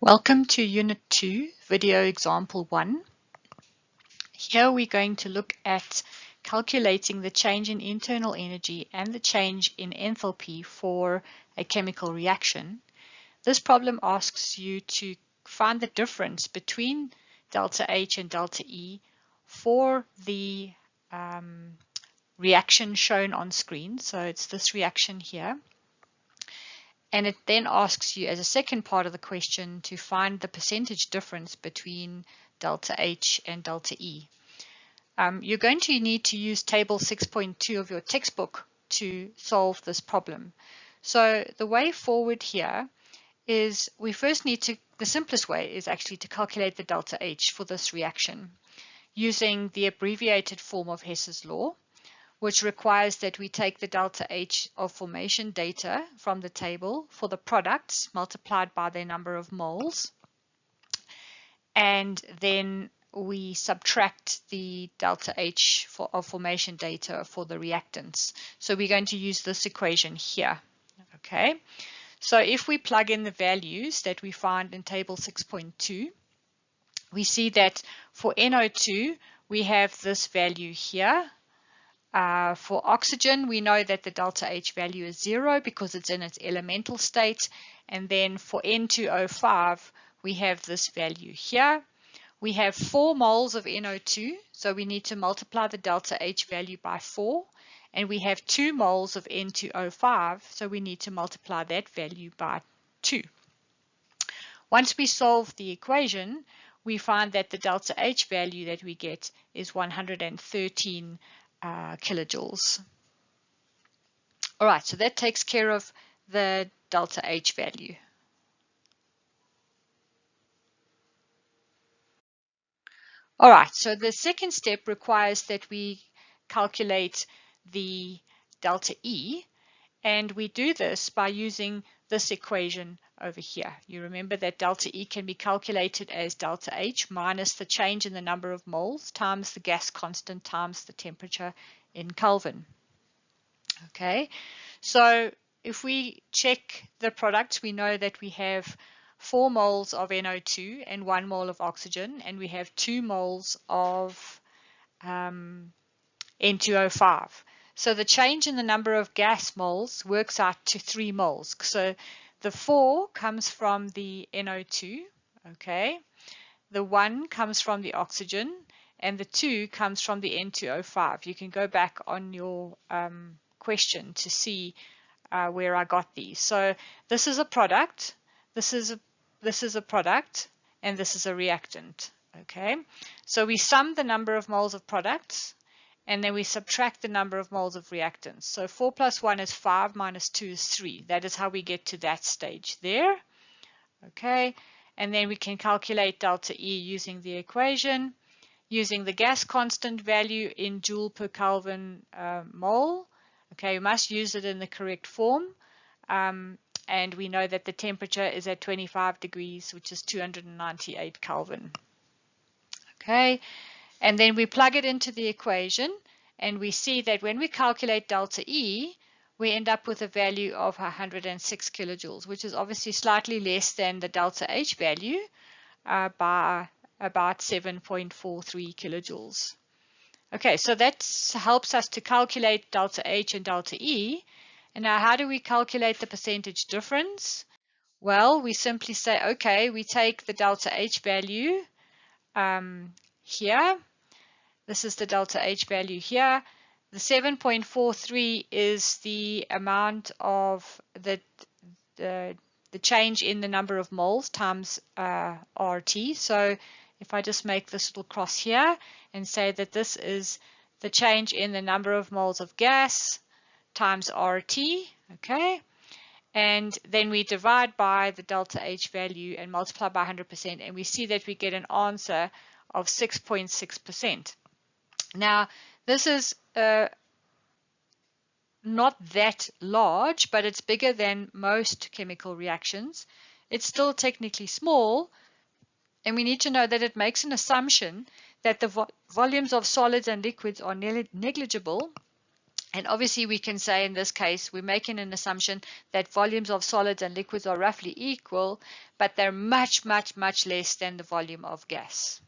Welcome to Unit 2, Video Example 1. Here we're going to look at calculating the change in internal energy and the change in enthalpy for a chemical reaction. This problem asks you to find the difference between delta H and delta E for the reaction shown on screen. So it's this reaction here. And it then asks you as a second part of the question to find the percentage difference between delta H and delta E. You're going to need to use table 6.2 of your textbook to solve this problem. So the way forward here is we first need to, the simplest way is actually to calculate the delta H for this reaction using the abbreviated form of Hess's law, which requires that we take the delta H of formation data from the table for the products multiplied by their number of moles, and then we subtract the delta H of formation data for the reactants. So we're going to use this equation here. Okay, so if we plug in the values that we find in table 6.2, we see that for NO2 we have this value here. For oxygen, we know that the delta H value is 0 because it's in its elemental state. And then for N2O5, we have this value here. We have 4 moles of NO2, so we need to multiply the delta H value by 4. And we have 2 moles of N2O5, so we need to multiply that value by 2. Once we solve the equation, we find that the delta H value that we get is 113 kilojoules. All right, so that takes care of the delta H value. All right, so the second step requires that we calculate the delta E, and we do this by using this equation over here. You remember that delta E can be calculated as delta H minus the change in the number of moles times the gas constant times the temperature in Kelvin. Okay, so if we check the products, we know that we have 4 moles of NO2 and 1 mole of oxygen, and we have 2 moles of N2O5. So the change in the number of gas moles works out to 3 moles. So the 4 comes from the NO2, okay? The 1 comes from the oxygen, and the 2 comes from the N2O5. You can go back on your question to see where I got these. So this is a product, this is a product, and this is a reactant, okay? So we sum the number of moles of products, and then we subtract the number of moles of reactants. So 4 plus 1 is 5, minus 2 is 3. That is how we get to that stage there. Okay, and then we can calculate delta E using the equation, using the gas constant value in joule per Kelvin mole. Okay, we must use it in the correct form. And we know that the temperature is at 25 degrees, which is 298 Kelvin. Okay. And then we plug it into the equation, and we see that when we calculate delta E, we end up with a value of 106 kilojoules, which is obviously slightly less than the delta H value by about 7.43 kilojoules. Okay, so that helps us to calculate delta H and delta E. And now how do we calculate the percentage difference? Well, we simply say, okay, we take the delta H value here. This is the delta H value here. The 7.43 is the amount of the change in the number of moles times RT. So if I just make this little cross here and say that this is the change in the number of moles of gas times RT, okay? And then we divide by the delta H value and multiply by 100%, and we see that we get an answer of 6.6%. Now, this is not that large, but it's bigger than most chemical reactions. It's still technically small, and we need to know that it makes an assumption that the volumes of solids and liquids are negligible, And obviously we can say in this case, we're making an assumption that volumes of solids and liquids are roughly equal, but they're much, much, much less than the volume of gas.